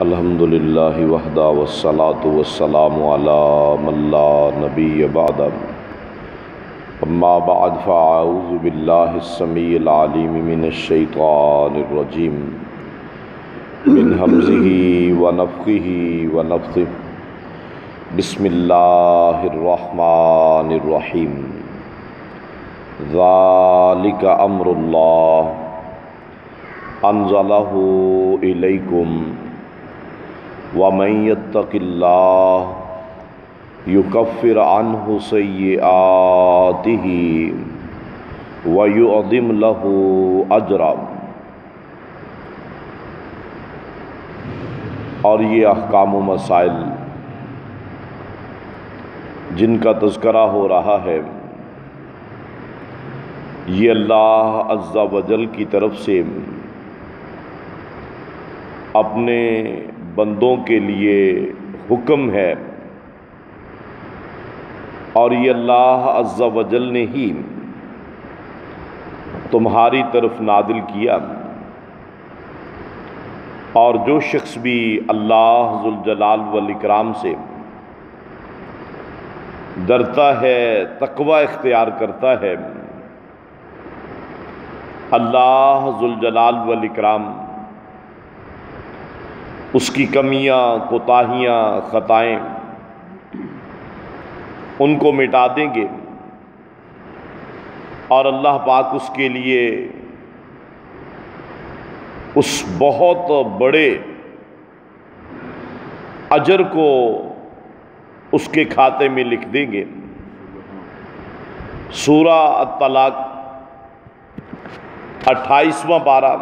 الحمدللہ وحدہ والصلاة والسلام علی من لا نبی بعد اما بعد فاعوذ باللہ السمیع العلیم من الشیطان الرجیم من ہمزہ ونفخہ ونفثہ بسم اللہ الرحمن الرحیم ذالک امر اللہ انزلہ الیکم وَمَن يَتَّقِ اللَّهَ يُكَفِّرْ عَنْهُ سَيِّئَاتِهِ وَيُعْظِمْ لَهُ أَجْرًا۔ اور یہ احکام و مسائل جن کا تذکرہ ہو رہا ہے یہ اللہ عز و جل کی طرف سے اپنے بندوں کے لیے حکم ہے، اور یہ اللہ عز و جل نے ہی تمہاری طرف نازل کیا، اور جو شخص بھی اللہ ذوالجلال والاکرام سے ڈرتا ہے، تقوی اختیار کرتا ہے، اللہ ذوالجلال والاکرام اس کی کمیاں، کوتاہیاں، خطائیں ان کو مٹا دیں گے، اور اللہ پاک اس کے لیے اس بہت بڑے اجر کو اس کے کھاتے میں لکھ دیں گے۔ سورہ الطلاق 28واں پارہ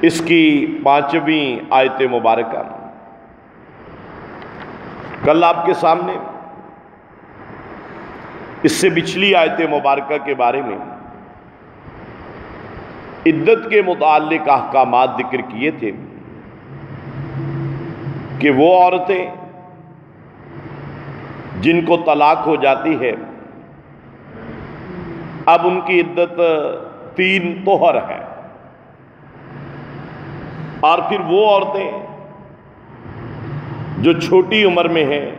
اس کی 5ویں آیت مبارکہ۔ کل آپ کے سامنے اس سے پچھلی آیت مبارکہ کے بارے میں عدت کے متعلق احکامات ذکر کیے تھے کہ وہ عورتیں جن کو طلاق ہو جاتی ہے اب ان کی عدت 3 طہر ہے، اور پھر وہ عورتیں جو چھوٹی عمر میں ہیں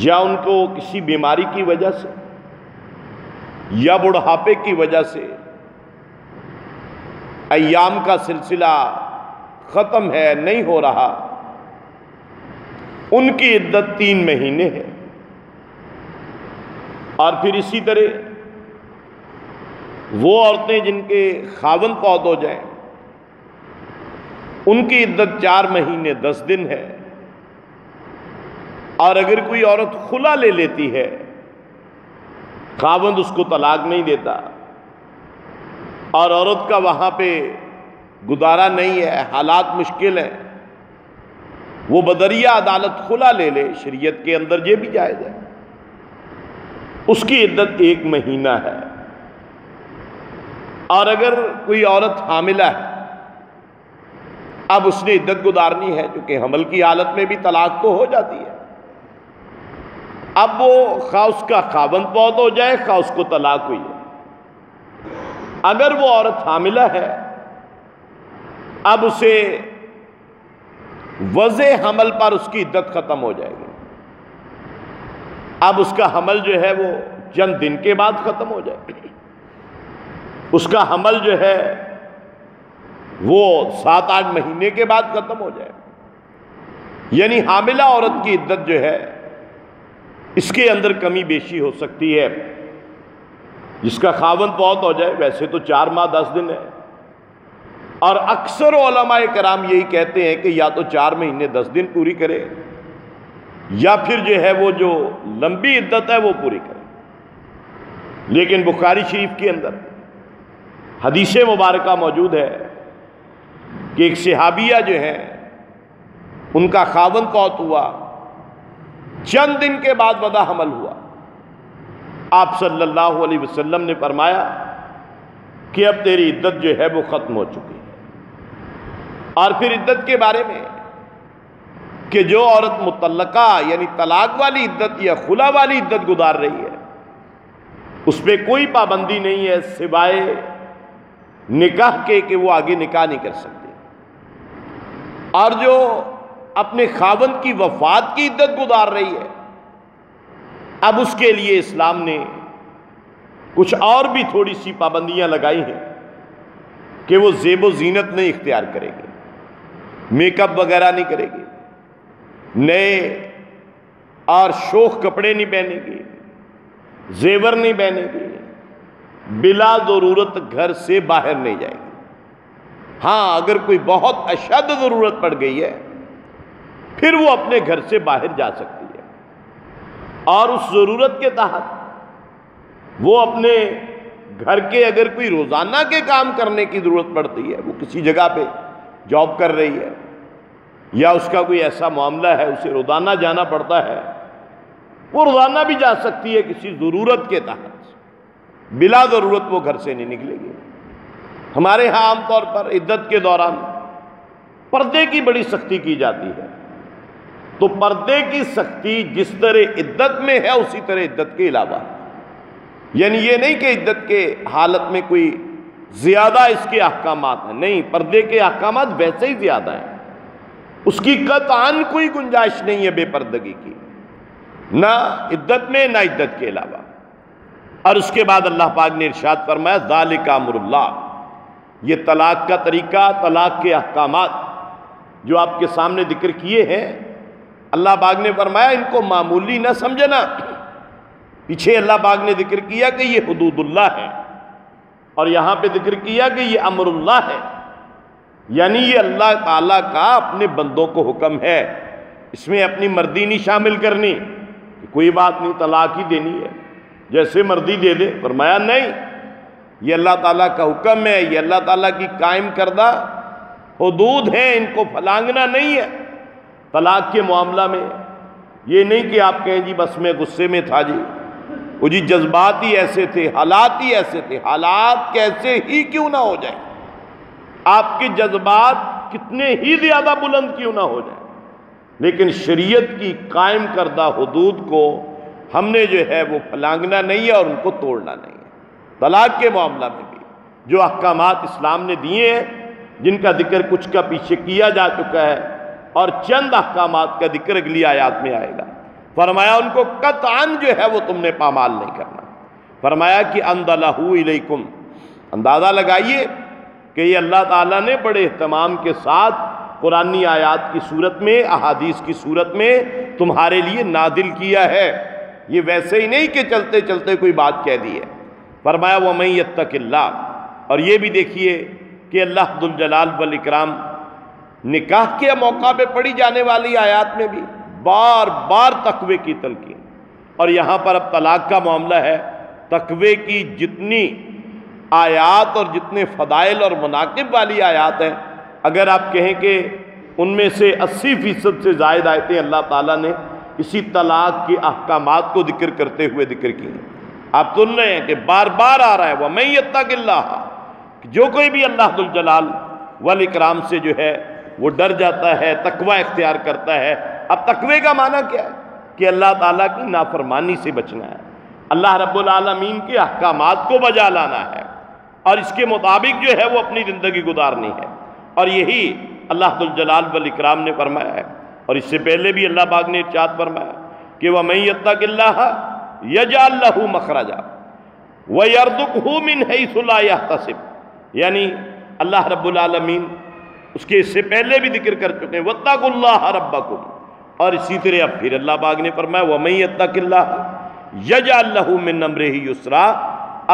یا ان کو کسی بیماری کی وجہ سے یا بڑھاپے کی وجہ سے ایام کا سلسلہ ختم ہے، نہیں ہو رہا، ان کی عدت 3 مہینے ہے۔ اور پھر اسی طرح وہ عورتیں جن کے خاوند فوت ہو جائیں ان کی عدت 4 مہینے 10 دن ہے، اور اگر کوئی عورت خلا لے لیتی ہے، خاوند اس کو طلاق نہیں دیتا اور عورت کا وہاں پہ گزارا نہیں ہے، حالات مشکل ہیں، وہ بدریہ عدالت خلا لے لے، شریعت کے اندر یہ بھی جائز ہے، اس کی عدت 1 مہینہ ہے۔ اور اگر کوئی عورت حاملہ ہے، اب اس نے عدت گزارنی ہے، کیونکہ حمل کی حالت میں بھی طلاق تو ہو جاتی ہے، اب وہ خواہ اس کا خاوند فوت ہو جائے خواہ اس کو طلاق ہوئی ہے، اگر وہ عورت حاملہ ہے اب اسے وضع حمل پر اس کی عدت ختم ہو جائے گی، اب اس کا حمل جو ہے وہ چند دن کے بعد ختم ہو جائے گا، اس کا حمل جو ہے وہ 7-8 مہینے کے بعد ختم ہو جائے، یعنی حاملہ عورت کی عدت جو ہے اس کے اندر کمی بیشی ہو سکتی ہے۔ جس کا خاوند فوت ہو جائے ویسے تو 4 ماہ 10 دن ہے، اور اکثر علماء کرام یہی کہتے ہیں کہ یا تو 4 مہینے 10 دن پوری کرے یا پھر جو ہے وہ جو لمبی عدت ہے وہ پوری کرے۔ لیکن بخاری شریف کے اندر حدیث مبارکہ موجود ہے کہ ایک صحابیہ جو ہیں ان کا خاوند فوت ہوا، چند دن کے بعد وضع حمل ہوا، آپ صلی اللہ علیہ وسلم نے فرمایا کہ اب تیری عدت جو ہے وہ ختم ہو چکی ہے۔ اور پھر عدت کے بارے میں کہ جو عورت مطلقہ یعنی طلاق والی عدت یا خلا والی عدت گزار رہی ہے اس پہ کوئی پابندی نہیں ہے سوائے نکاح کے کہ وہ آگے نکاح نہیں کر سکتے۔ اور جو اپنے خاوند کی وفات کی عدت گزار رہی ہے، اب اس کے لیے اسلام نے کچھ اور بھی تھوڑی سی پابندیاں لگائی ہیں کہ وہ زیب و زینت نہیں اختیار کرے گی، میک اپ وغیرہ نہیں کرے گی، نئے اور شوخ کپڑے نہیں پہنے گی، زیور نہیں پہنے گی، بلا ضرورت گھر سے باہر نہیں جائے گی۔ ہاں اگر کوئی بہت اشد ضرورت پڑ گئی ہے پھر وہ اپنے گھر سے باہر جا سکتی ہے، اور اس ضرورت کے تحت وہ اپنے گھر کے اگر کوئی روزانہ کے کام کرنے کی ضرورت پڑتی ہے، وہ کسی جگہ پہ جاب کر رہی ہے یا اس کا کوئی ایسا معاملہ ہے اسے روزانہ جانا پڑتا ہے، وہ روزانہ بھی جا سکتی ہے کسی ضرورت کے تحت، بلا ضرورت وہ گھر سے نہیں نکلے گی۔ ہمارے ہاں عام طور پر عدت کے دوران پردے کی بڑی سختی کی جاتی ہے، تو پردے کی سختی جس طرح عدت میں ہے اسی طرح عدت کے علاوہ، یعنی یہ نہیں کہ عدت کے حالت میں کوئی زیادہ اس کے احکامات ہیں، نہیں، پردے کے احکامات ویسے ہی زیادہ ہیں، اس کی قطعاً کوئی گنجائش نہیں ہے بے پردگی کی، نہ عدت میں نہ عدت کے علاوہ۔ اور اس کے بعد اللہ پاک نے ارشاد فرمایا ذالک امر اللہ، یہ طلاق کا طریقہ، طلاق کے احکامات جو آپ کے سامنے ذکر کیے ہیں، اللہ پاک نے فرمایا ان کو معمولی نہ سمجھنا۔ پیچھے اللہ پاک نے ذکر کیا کہ یہ حدود اللہ ہے، اور یہاں پہ ذکر کیا کہ یہ امر اللہ ہے، یعنی یہ اللہ تعالیٰ کا اپنے بندوں کو حکم ہے، اس میں اپنی مرضی نہیں شامل کرنی کہ کوئی بات نہیں طلاق ہی دینی ہے جیسے مرضی دے دے۔ فرمایا نہیں، یہ اللہ تعالیٰ کا حکم ہے، یہ اللہ تعالیٰ کی قائم کردہ حدود ہیں، ان کو پھلانگنا نہیں ہے۔ طلاق کے معاملہ میں یہ نہیں کہ آپ کہیں جی بس میں غصے میں تھا جی، وہ جی جذبات ہی ایسے تھے، حالات ہی ایسے تھے، حالات کیسے ہی کیوں نہ ہو جائیں، آپ کے جذبات کتنے ہی زیادہ بلند کیوں نہ ہو جائیں، لیکن شریعت کی قائم کردہ حدود کو ہم نے جو ہے وہ پھلانگنا نہیں ہے اور ان کو توڑنا نہیں ہے۔ طلاق کے معاملہ میں بھی جو احکامات اسلام نے دیے ہیں، جن کا ذکر کچھ کا پیچھے کیا جا چکا ہے، اور چند احکامات کا ذکر اگلی آیات میں آئے گا، فرمایا ان کو قطعاً جو ہے وہ تم نے پامال نہیں کرنا۔ فرمایا کہ انزلہ الیکم، اندازہ لگائیے کہ یہ اللہ تعالیٰ نے بڑے اہتمام کے ساتھ قرآنی آیات کی صورت میں، احادیث کی صورت میں تمہارے لیے نازل کیا ہے، یہ ویسے ہی نہیں کہ چلتے چلتے کوئی بات کہہ دی ہے۔ فرمایا وَمَن یتق اللہ، اور یہ بھی دیکھیے کہ اللہ ذوالجلال والاکرام نکاح کے موقع پہ پڑھی جانے والی آیات میں بھی بار بار تقوی کی تلقین، اور یہاں پر اب طلاق کا معاملہ ہے، تقوی کی جتنی آیات اور جتنے فضائل اور مناقب والی آیات ہیں، اگر آپ کہیں کہ ان میں سے 80% سے زائد آیتیں اللہ تعالیٰ نے اسی طلاق کے احکامات کو ذکر کرتے ہوئے ذکر کی ہیں۔ آپ سن رہے ہیں کہ بار بار آ رہا ہے وَمَن یتق اللہ، جو کوئی بھی اللہ ذوالجلال والاکرام سے جو ہے وہ ڈر جاتا ہے، تقوی اختیار کرتا ہے۔ اب تقوی کا معنی کیا ہے؟ کہ اللہ تعالیٰ کی نافرمانی سے بچنا ہے، اللہ رب العالمین کے احکامات کو بجا لانا ہے، اور اس کے مطابق جو ہے وہ اپنی زندگی گزارنی ہے، اور یہی اللہ ذوالجلال والاکرام نے فرمایا ہے۔ اور اس سے پہلے بھی اللہ پاک نے ارشاد فرمایا کہ وَمَن یتق اللہ یجعل لہ مخرجا وَیرزقہ من حیث لا یحتسب، یعنی اللہ رب العالمین اس کے اس سے پہلے بھی ذکر کر چکے ہیں وَاتَّقُوا اللَّهَ رَبَّكُمْ، اور اسی طرح اب پھر اللہ پاک نے فرمایا وَمَن یتق اللہ یجعل لہ من امرہ یسرا۔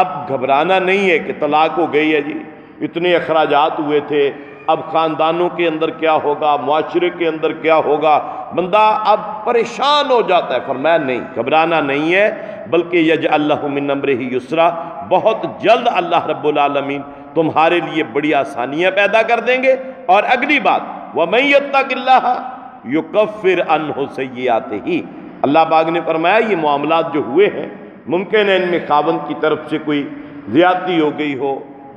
اب گھبرانا نہیں ہے کہ طلاق ہو گئی ہے جی، اتنے اخراجات ہوئے تھے، اب خاندانوں کے اندر کیا ہوگا، معاشرے کے اندر کیا ہوگا، بندہ اب پریشان ہو جاتا ہے۔ فرمایا نہیں، گھبرانا نہیں ہے، بلکہ یجعل لہ من امرہ یسرا، بہت جلد اللہ رب العالمین تمہارے لیے بڑی آسانیاں پیدا کر دیں گے۔ اور اگلی بات وَمَن یتق اللہ یکفر عنہ سیئاتہ، اللہ پاک نے فرمایا یہ معاملات جو ہوئے ہیں، ممکن ہے ان میں خاوند کی طرف سے کوئی زیادتی ہو گئی ہو،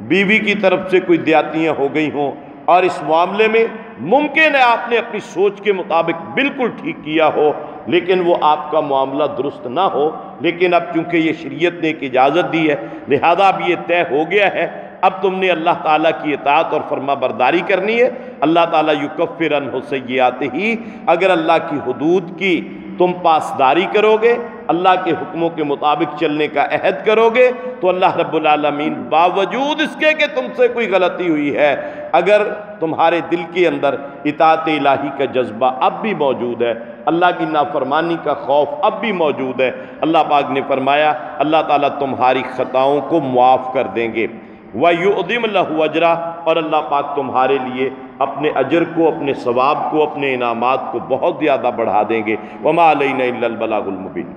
بیوی کی طرف سے کوئی زیادتیاں ہو گئی ہوں، اور اس معاملے میں ممکن ہے آپ نے اپنی سوچ کے مطابق بالکل ٹھیک کیا ہو، لیکن وہ آپ کا معاملہ درست نہ ہو، لیکن اب چونکہ یہ شریعت نے ایک اجازت دی ہے، لہذا اب یہ طے ہو گیا ہے، اب تم نے اللہ تعالیٰ کی اطاعت اور فرما برداری کرنی ہے، اللہ تعالیٰ یکفر عنہ سیئاتہ، اگر اللہ کی حدود کی تم پاسداری کرو گے، اللہ کے حکموں کے مطابق چلنے کا عہد کرو گے، تو اللہ رب العالمین باوجود اس کے کہ تم سے کوئی غلطی ہوئی ہے، اگر تمہارے دل کے اندر اطاعت الہی کا جذبہ اب بھی موجود ہے، اللہ کی نافرمانی کا خوف اب بھی موجود ہے، اللہ پاک نے فرمایا اللہ تعالیٰ تمہاری خطاؤں کو معاف کر دیں گے، وَيُعْظِمْ لَهُ أَجْرًا، اور اللہ پاک تمہارے لیے اپنے اجر کو، اپنے ثواب کو، اپنے انعامات کو بہت زیادہ بڑھا دیں گے۔ وَمَا عَلَيْنَا إِلَّا الْبَلَاغُ الْمُبِينُ۔